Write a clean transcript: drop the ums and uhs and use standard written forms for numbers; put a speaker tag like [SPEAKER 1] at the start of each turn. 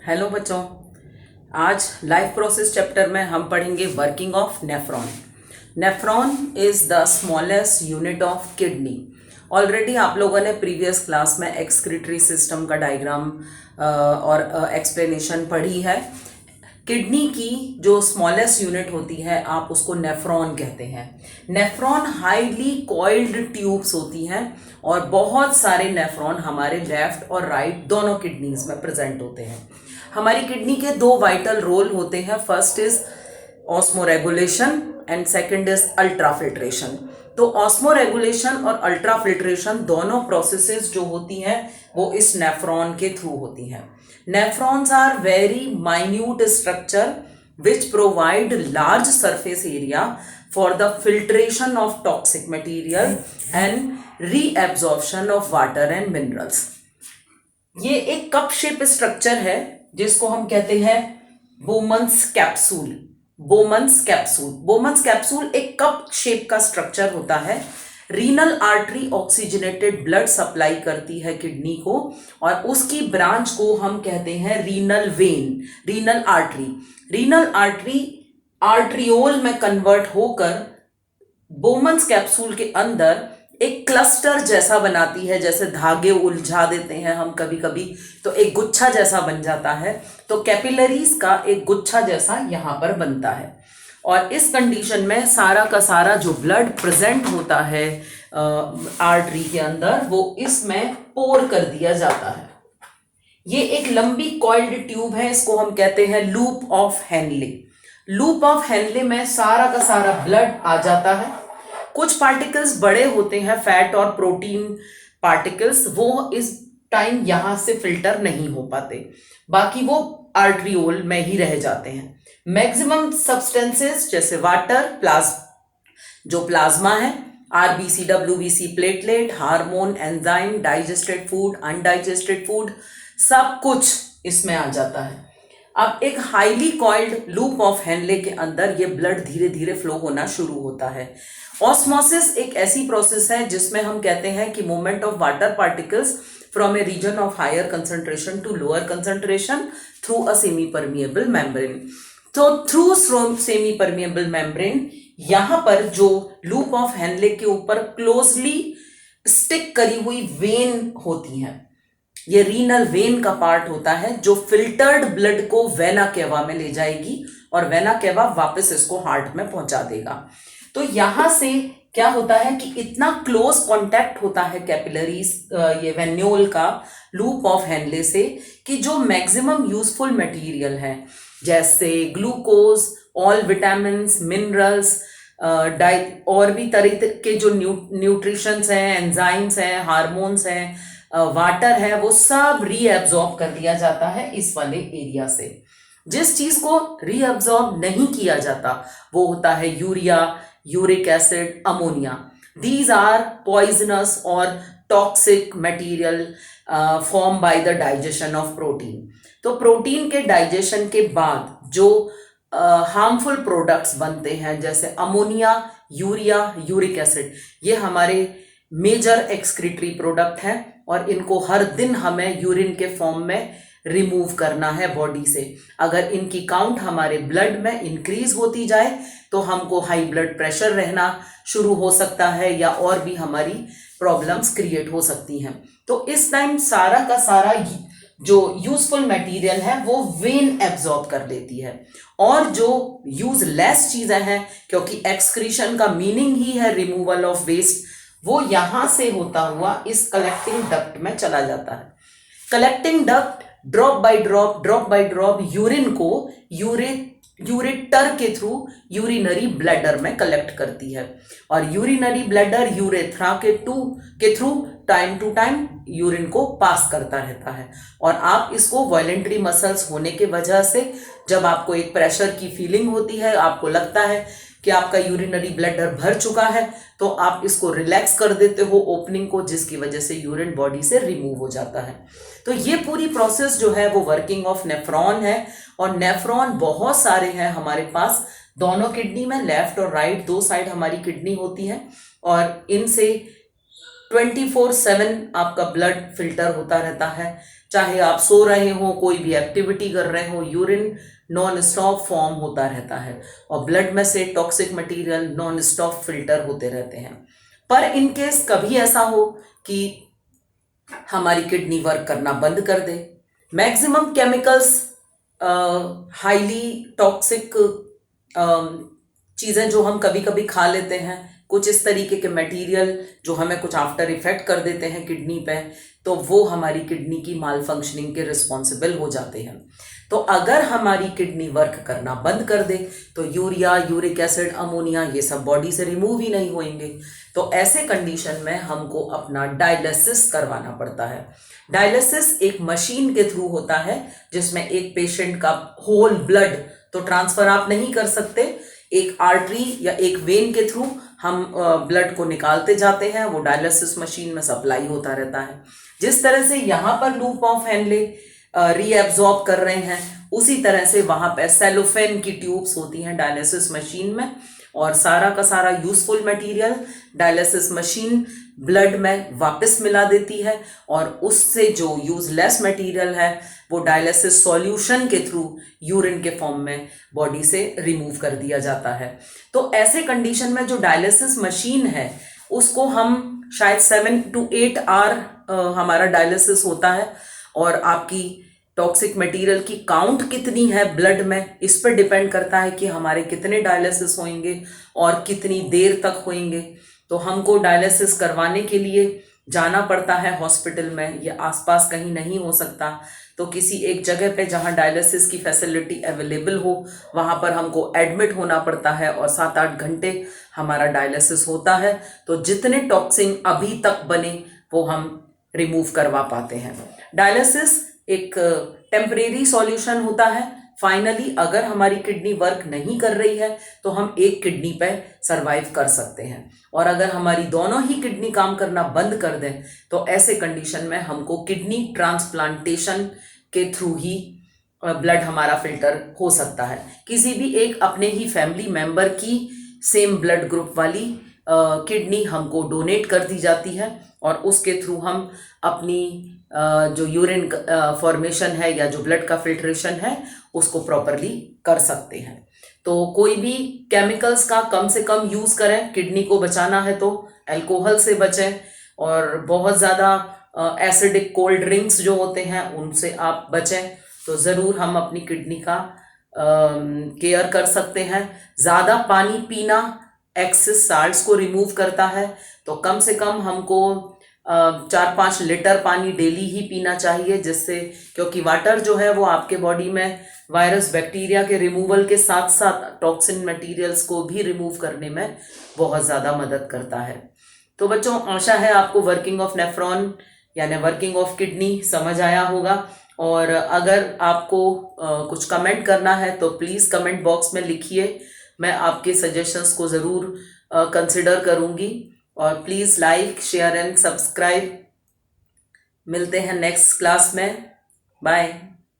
[SPEAKER 1] Hello बच्चों, आज life process chapter में हम पढ़ेंगे working of nephron. Nephron is the smallest unit of kidney. Already आप लोगों ने प्रीवियस क्लास में एक्सक्रीटरी सिस्टम का डायग्राम और एक्सप्लेनेशन पढ़ी है। किडनी की जो स्मॉलेस्ट यूनिट होती है आप उसको नेफ्रॉन कहते हैं। नेफ्रॉन हाईली कॉइल्ड ट्यूब्स होती हैं और बहुत सारे नेफ्रॉन हमारे लेफ्ट और राइट दोनों किडनीज में प्रेजेंट होते हैं। हमारी किडनी के दो वाइटल रोल होते हैं, first is osmoregulation and second is ultrafiltration. तो ऑस्मोरेगुलेशन और अल्ट्राफिल्ट्रेशन दोनों प्रोसेसेस जो होती हैं वो इस नेफ्रॉन के थ्रू होती हैं। Nephrons are very minute structure which provide large surface area for the filtration of toxic material and reabsorption of water and minerals. ये एक कप शेप स्ट्रक्चर है जिसको हम कहते हैं Bowman's capsule. Bowman's capsule Bowman's capsule एक cup shape का structure होता है। Renal artery oxygenated blood supply करती है किडनी को और उसकी ब्रांच को हम कहते हैं renal vein, renal artery. Renal artery arteriole में कन्वर्ट होकर बोमन्स कैप्सूल के अंदर एक क्लस्टर जैसा बनाती है, जैसे धागे उलझा देते हैं हम कभी कभी तो एक गुच्छा जैसा बन जाता है। तो कैपिलरीज का एक गुच्छा जैसा यहां पर बनता है और इस कंडीशन में सारा का सारा जो ब्लड प्रेजेंट होता है आर्टरी के अंदर वो इसमें पोर कर दिया जाता है। ये एक लंबी कॉइल्ड ट्यूब है, इसको हम कहते हैं loop of Henle. Loop of Henle में सारा का सारा ब्लड आ जाता है। कुछ पार्टिकल्स बड़े होते हैं, फैट और प्रोटीन पार्टिकल्स, वो इस टाइम यहां से फिल्टर नहीं हो पाते, बाकी वो आर्ट्रियोल में ही रह जाते हैं। मैक्सिमम सब्सटेंसेस जैसे वाटर, जो प्लाज्मा है, RBC, WBC, platelet, hormone, enzyme, digested food, undigested food, सब कुछ इसमें आ जाता है। अब एक highly coiled loop of Henle के अंदर ये ब्लड धीरे धीरे फ्लो होना शुरू होता है। ऑस्मोसिस एक ऐसी प्रोसेस है जिसमें हम कहते हैं कि movement of water particles from a region of higher concentration to lower concentration through a semi-permeable membrane. तो through semi-permeable membrane यहां पर जो लूप ऑफ हेनले के ऊपर क्लोजली स्टिक करी हुई वेन होती है, ये रीनल वेन का पार्ट होता है जो फिल्टर्ड ब्लड को वेना केवा में ले जाएगी और वेना केवा वापस इसको हार्ट में पहुंचा देगा। तो यहां से क्या होता है कि इतना क्लोज कांटेक्ट होता है कैपिलरीज ये वेन्यूल का लूप ऑफ हेनले से कि जो मैक्सिमम यूजफुल मटेरियल है जैसे ग्लूकोज, ऑल विटामिन्स, मिनरल्स, और भी तरह के जो न्यूट्रिशंस हैं, एंजाइम्स हैं, हार्मोन्स हैं, वाटर है, वो सब रीएब्जॉर्ब कर दिया जाता है इस वाले एरिया से। जिस चीज को रीएब्जॉर्ब नहीं किया जाता वो होता है urea, uric acid, ammonia. These are poisonous or toxic material formed by the digestion of protein. तो प्रोटीन के डाइजेशन के बाद जो हार्मफुल प्रोडक्ट्स बनते हैं जैसे अमोनिया, यूरिया, यूरिक एसिड, ये हमारे मेजर एक्सक्रीटरी प्रोडक्ट हैं और इनको हर दिन हमें यूरिन के फॉर्म में रिमूव करना है बॉडी से। अगर इनकी काउंट हमारे ब्लड में इंक्रीज होती जाए तो हमको हाई ब्लड प्रेशर रहना शुरू हो सकता है या और भी हमारी प्रॉब्लम्स क्रिएट हो सकती हैं। तो इस टाइम सारा का सारा जो यूजफुल मटेरियल है वो वेन एब्जॉर्ब कर लेती है और जो यूजलेस चीजें हैं, क्योंकि एक्सक्रीशन का मीनिंग ही है रिमूवल ऑफ वेस्ट, वो यहां से होता हुआ इस कलेक्टिंग डक्ट में चला जाता है। Collecting duct drop by drop urine को यूरेटर के थ्रू यूरिनरी ब्लैडर में कलेक्ट करती है और यूरिनरी ब्लैडर यूरेथ्रा के through time to time urine को पास करता रहता है। और आप इसको वॉलेंट्री मसल्स होने के वजह से जब आपको एक प्रेशर की फीलिंग होती है, आपको लगता है कि आपका यूरिनरी ब्लैडर भर चुका है, तो आप इसको रिलैक्स कर देते हो ओपनिंग को, जिसकी वजह से यूरिन बॉडी से रिमूव हो जाता है। तो ये पूरी प्रोसेस जो है वो वर्किंग ऑफ नेफ्रॉन है और नेफ्रॉन बहुत सारे हैं हमारे पास दोनों किडनी में, लेफ्ट और राइट दो साइड हमारी किडनी होती है और इनसे 24/7 आपका ब्लड फिल्टर होता रहता है। चाहे आप सो रहे हो, कोई भी एक्टिविटी कर रहे हो, यूरिन नॉन स्टॉप फॉर्म होता रहता है और ब्लड में से toxic material non stop filter होते रहते हैं। पर इन केस कभी ऐसा हो कि हमारी किडनी वर्क करना बंद कर दे, मैक्सिमम केमिकल्स, हाईली टॉक्सिक चीज़ें जो हम कभी कभी खा लेते हैं, कुछ इस तरीके के मटेरियल जो हमें कुछ आफ्टर इफेक्ट कर देते हैं किडनी पे, तो वो हमारी किडनी की माल फंक्शनिंग के रिस्पॉन्सिबल हो जाते हैं। तो अगर हमारी किडनी वर्क करना बंद कर दे तो यूरिया, यूरिक एसिड, अमोनिया ये सब बॉडी से रिमूव ही नहीं होंगे। तो ऐसे कंडीशन में हमको अपना डायलिसिस करवाना पड़ता है। डायलिसिस एक मशीन के थ्रू होता है जिसमें एक पेशेंट का होल ब्लड तो ट्रांसफर आप नहीं कर सकते, एक आर्टरी या एक वेन के थ्रू हम ब्लड को निकालते जाते हैं, वो डायलिसिस मशीन में सप्लाई होता रहता है। जिस तरह से यहाँ पर लूप ऑफ हेनले रीएब्जॉर्ब कर रहे हैं, उसी तरह से वहां पे सेलोफेन की ट्यूब्स होती हैं डायलिसिस मशीन में, और सारा का सारा useful material dialysis machine blood में वापस मिला देती है और उससे जो यूजलेस मटेरियल है वो डायलिसिस सॉल्यूशन के थ्रू यूरिन के फॉर्म में बॉडी से रिमूव कर दिया जाता है। तो ऐसे कंडीशन में जो डायलिसिस मशीन है उसको हम शायद 7 to 8 आवर हमारा डायलिसिस होता है, और आपकी टॉक्सिक मटेरियल की काउंट कितनी है ब्लड में, इस पर डिपेंड करता है कि हमारे कितने डायलिसिस होंगे और कितनी देर तक होंगे। तो हमको डायलिसिस करवाने के लिए जाना पड़ता है हॉस्पिटल में, या आसपास कहीं नहीं हो सकता तो किसी एक जगह पे जहाँ डायलिसिस की फैसिलिटी अवेलेबल हो वहाँ पर हमको एडमिट होना पड़ता है और 7-8 घंटे हमारा डायलिसिस होता है। तो जितने टॉक्सिन अभी तक बने वो हम रिमूव करवा पाते हैं। डायलिसिस एक टेम्परेरी सॉल्यूशन होता है। फाइनली अगर हमारी किडनी वर्क नहीं कर रही है तो हम एक किडनी पे सरवाइव कर सकते हैं, और अगर हमारी दोनों ही किडनी काम करना बंद कर दें तो ऐसे कंडीशन में हमको किडनी ट्रांसप्लांटेशन के थ्रू ही ब्लड हमारा फिल्टर हो सकता है। किसी भी एक अपने ही फैमिली मेंबर की सेम ब्लड ग्रुप वाली किडनी हमको डोनेट कर दी जाती है और उसके थ्रू हम अपनी जो यूरिन फॉर्मेशन है या जो ब्लड का फिल्ट्रेशन है उसको प्रॉपरली कर सकते हैं। तो कोई भी केमिकल्स का कम से कम यूज़ करें, किडनी को बचाना है तो अल्कोहल से बचें, और बहुत ज़्यादा एसिडिक कोल्ड ड्रिंक्स जो होते हैं उनसे आप बचें। तो ज़रूर हम अपनी किडनी का केयर कर सकते हैं। ज़्यादा पानी पीना एक्सेस साल्ट्स को रिमूव करता है, तो कम से कम हमको 4-5 लीटर पानी डेली ही पीना चाहिए, जिससे, क्योंकि वाटर जो है वो आपके बॉडी में वायरस बैक्टीरिया के रिमूवल के साथ साथ टॉक्सिन मटेरियल्स को भी रिमूव करने में बहुत ज़्यादा मदद करता है। तो बच्चों, आशा है आपको वर्किंग ऑफ नेफ्रॉन यानी वर्किंग ऑफ किडनी समझ आया होगा, और अगर आपको कुछ कमेंट करना है तो प्लीज़ कमेंट बॉक्स में लिखिए, मैं आपके सजेशंस को ज़रूर कंसिडर करूँगी। और please like, share and subscribe. मिलते हैं नेक्स्ट क्लास में। बाय।